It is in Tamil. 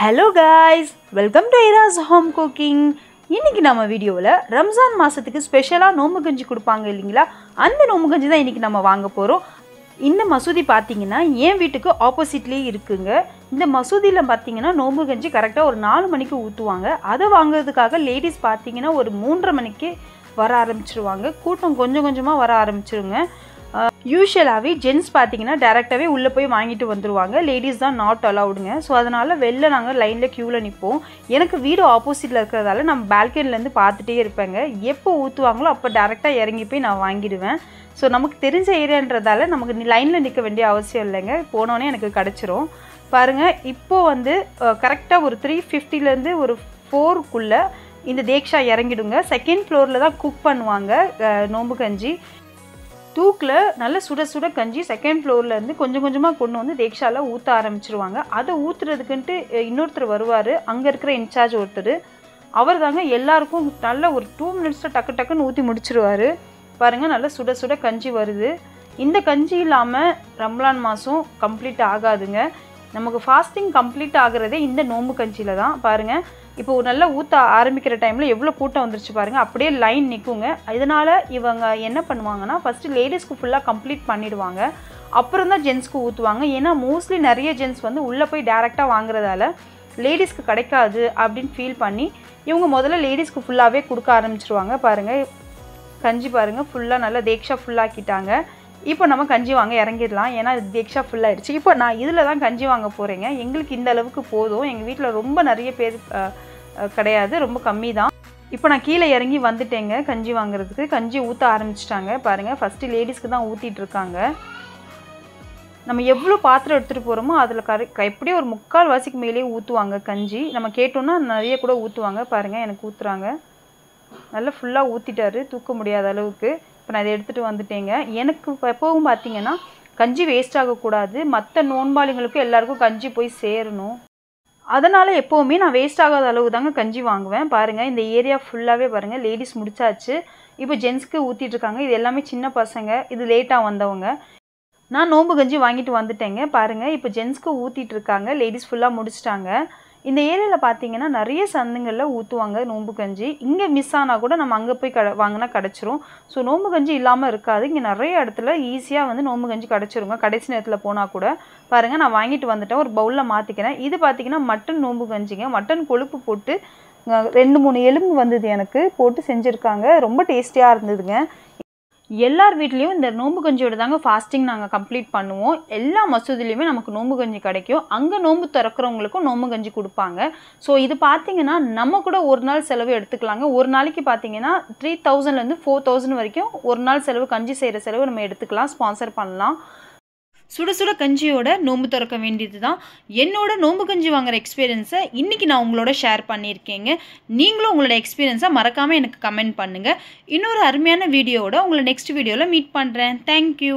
Hello guys, welcome to Ira's Home Cooking. இன்னைக்கு நம்ம வீடியோல ரம்ஜான் மாசத்துக்கு ஸ்பெஷலா நோம்பு கஞ்சி கொடுப்பாங்க இல்லீங்களா, அந்த நோம்பு கஞ்சி தான் இன்னைக்கு நம்ம வாங்க போறோம். இந்த மசூதி பாத்தீங்கன்னா என் வீட்டுக்கு ஆப்போசிட்லயே இருக்குங்க. இந்த மசூதில பாத்தீங்கன்னா நோம்பு கஞ்சி கரெக்ட்டா ஒரு 4 மணிக்கு ஊத்துவாங்க. அத வாங்குறதுக்காக லேடிஸ் பாத்தீங்கன்னா ஒரு 3:30 மணிக்கு வர ஆரம்பிச்சிருவாங்க. கூட்டம் கொஞ்சம் கொஞ்சமா வர ஆரம்பிச்சிருங்க. யூசுவலாவே ஜென்ஸ் பாத்தீங்கன்னா டைரக்டாவே உள்ள போய் வாங்கிட்டு வந்துருவாங்க. லேடிஸ் தான் நாட் அலௌடுங்க. சோ அதனால வெளில நாங்க லைன்ல கியூல நிப்போம். எனக்கு வீடு ஆப்போசிட்ல இருக்குறதால நான் பால்கனில இருந்து பார்த்துட்டே இருப்பேங்க. எப்போ ஊத்துவாங்களோ அப்ப டைரக்டா இறங்கி போய் நான் வாங்கிடுவேன். சோ நமக்கு தெரிஞ்ச ஏரியான்றதால நமக்கு லைன்ல நிக்க வேண்டிய அவசியம் இல்லைங்க. போனோனே எனக்கு கிடைச்சிரும். பாருங்க இப்போ வந்து கரெக்ட்டா ஒரு 3:50 ல இருந்து ஒரு 4 குள்ள இந்த தேக்ஷா இறங்கிடுங்க. செகண்ட் ஃப்ளோர்ல தான் குக் பண்ணுவாங்க நோம்பு கஞ்சி. தூக்குல நல்ல சுட சுட கஞ்சி செகண்ட் ஃப்ளோர்ல இருந்து கொஞ்சம் கொஞ்சமா கொண்டு வந்து தேக்ஷால ஊத்த ஆரம்பிச்சிருவாங்க. அதை ஊத்துறதுக்குன்ட்டு இன்னொருத்தர் வருவாரு, அங்க இருக்கிற இன்சார்ஜ் ஒருத்தர். அவர் தாங்க எல்லாருக்கும் நல்ல ஒரு 2 மினிட்ஸ்ல டக்கு டக்குன்னு ஊத்தி முடிச்சிருவாரு. பாருங்க நல்ல சுட சுட கஞ்சி வருது. இந்த கஞ்சி இல்லாம ரம்லான் மாசம் கம்ப்ளீட் ஆகாதுங்க. நமக்கு ஃபாஸ்டிங் கம்ப்ளீட் ஆகுறதே இந்த நோம்பு கஞ்சியில தான். பாருங்க இப்போ நல்லா ஊத்த ஆரம்பிக்கிற டைம்ல எவ்வளவு கூட்டம் வந்துருச்சு பாருங்க. அப்படியே லைன் நிக்குங்க. இதனால இவங்க என்ன பண்ணுவாங்கன்னா ஃபர்ஸ்ட் லேடிஸ்க்கு ஃபுல்லா கம்ப்ளீட் பண்ணிடுவாங்க. அப்புறம் தான் ஜென்ஸ்க்கு ஊத்துவாங்க. ஏன்னா மோஸ்ட்லி நிறைய ஜென்ஸ் வந்து உள்ள போய் டைரக்டா வாங்குறதால லேடிஸ்க்கு கிடைக்காது அப்படின்னு ஃபீல் பண்ணி இவங்க முதல்ல லேடிஸ்க்கு ஃபுல்லாவே கொடுக்க ஆரம்பிச்சிருவாங்க. பாருங்க கஞ்சி பாருங்க ஃபுல்லா நல்லா தேக்ஷா ஃபுல்லாக்கிட்டாங்க. இப்போ நம்ம கஞ்சி வாங்க இறங்கிடலாம். ஏன்னா தேக்ஷா ஃபுல் ஆயிடுச்சு. இப்போ நான் இதில் தான் கஞ்சி வாங்க போகிறேங்க. எங்களுக்கு இந்த அளவுக்கு போதும். எங்கள் வீட்டில் ரொம்ப நிறைய பேர் கிடையாது, ரொம்ப கம்மி தான். இப்போ நான் கீழே இறங்கி வந்துட்டேங்க கஞ்சி வாங்குறதுக்கு. கஞ்சி ஊற்ற ஆரம்பிச்சிட்டாங்க. பாருங்கள் ஃபஸ்ட்டு லேடிஸ்க்கு தான் ஊற்றிட்டு இருக்காங்க. நம்ம எவ்வளோ பாத்திரம் எடுத்துகிட்டு போகிறோமோ அதில் எப்படியும் ஒரு 3/4 வாசிக்கு மேலேயே ஊற்றுவாங்க கஞ்சி. நம்ம கேட்டோன்னா நிறைய கூட ஊற்றுவாங்க. பாருங்கள் எனக்கு ஊற்றுறாங்க. நல்லா ஃபுல்லாக ஊற்றிட்டாரு, தூக்க முடியாத அளவுக்கு. இப்போ நான் இதை எடுத்துகிட்டு வந்துட்டேங்க. எனக்கு எப்பவும் பார்த்தீங்கன்னா கஞ்சி வேஸ்ட் ஆகக்கூடாது. மற்ற நோன்பாளிகளுக்கும் எல்லாருக்கும் கஞ்சி போய் சேரணும். அதனால் எப்போவுமே நான் வேஸ்ட் ஆகாத அளவு தாங்க கஞ்சி வாங்குவேன். பாருங்கள் இந்த ஏரியா ஃபுல்லாகவே பாருங்கள் லேடிஸ் முடிச்சாச்சு. இப்போ ஜென்ஸ்க்கு ஊற்றிட்டு இருக்காங்க. இது எல்லாமே சின்ன பசங்க, இது லேட்டாக வந்தவங்க. நான் நோம்பு கஞ்சி வாங்கிட்டு வந்துட்டேங்க. பாருங்கள் இப்போ ஜென்ஸ்க்கு ஊற்றிட்டு இருக்காங்க. லேடிஸ் ஃபுல்லாக முடிச்சிட்டாங்க. இந்த ஏரியாவில் பார்த்தீங்கன்னா நிறைய சந்துங்களில் ஊற்றுவாங்க நோம்பு கஞ்சி. இங்கே மிஸ் ஆனால் கூட நம்ம அங்கே போய் வாங்கினா கிடச்சிரும். ஸோ நோம்பு கஞ்சி இல்லாமல் இருக்காது. இங்கே நிறைய இடத்துல ஈஸியாக வந்து நோம்பு கஞ்சி கிடச்சிருங்க. கடைசி நேரத்தில் போனால் கூட. பாருங்கள் நான் வாங்கிட்டு வந்துட்டேன். ஒரு பவுலில் மாற்றிக்கிறேன். இது பார்த்தீங்கன்னா மட்டன் நோம்பு கஞ்சிங்க. மட்டன் கொழுப்பு போட்டு 2-3 எலும்பு வந்தது எனக்கு போட்டு செஞ்சுருக்காங்க. ரொம்ப டேஸ்டியாக இருந்ததுங்க. எல்லார் வீட்லேயும் இந்த நோம்பு கஞ்சியோட தாங்க ஃபாஸ்டிங் நாங்கள் கம்ப்ளீட் பண்ணுவோம். எல்லா மசூதிலையுமே நமக்கு நோம்பு கஞ்சி கிடைக்கும். அங்கே நோம்பு திறக்கிறவங்களுக்கும் நோம்பு கஞ்சி கொடுப்பாங்க. ஸோ இது பார்த்தீங்கன்னா நம்ம கூட ஒரு நாள் செலவு எடுத்துக்கலாங்க. ஒரு நாளைக்கு பார்த்தீங்கன்னா 3000லேருந்து 4000 வரைக்கும் ஒரு நாள் செலவு கஞ்சி செய்கிற செலவு நம்ம எடுத்துக்கலாம், ஸ்பான்சர் பண்ணலாம். சுட சுட கஞ்சியோட நோம்பு திறக்க வேண்டியது தான். என்னோட நோம்பு கஞ்சி வாங்குற எக்ஸ்பீரியன்ஸை இன்றைக்கி நான் உங்களோட ஷேர் பண்ணியிருக்கேங்க. நீங்களும் உங்களோட எக்ஸ்பீரியன்ஸை மறக்காமல் எனக்கு கமெண்ட் பண்ணுங்கள். இன்னொரு அருமையான வீடியோவோட உங்களை நெக்ஸ்ட் வீடியோவில் மீட் பண்ணுறேன். தேங்க்யூ.